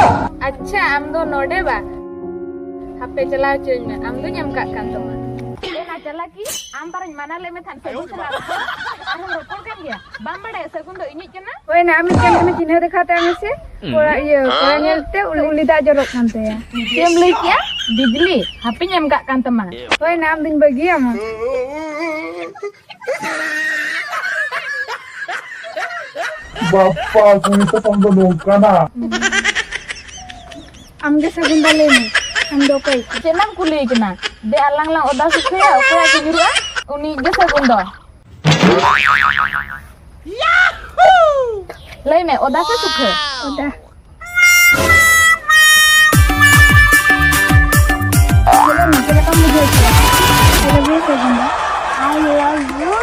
अच्छा आम दो नोडे बा हापे चला चुन में आम दो nyam kak kan teman ना चला की आम पर mana ले में थान सेगुन चला आम रोपड़ kan dia bam bade segun do ini kena ওই না আমি কেমন চিহ্ন দেখাতে আমেছে ওরা ওরা নিলতে উলি দা জরক কানতে Dia beli kia bijli hape nyam kak kan teman ওই নাম দিন bagi আমার Bapak, kung ito panggunog ka na. Amge সেগুন দালে নি আম দো কই cenam kuli kena de alang lang oda sukhe opo ya kiru uni je segun do Lai me oda se sukhe ওদা বলে নি কেন কাম বুঝাইছে এটা বুঝে সেগুন দা আই লাভ ইউ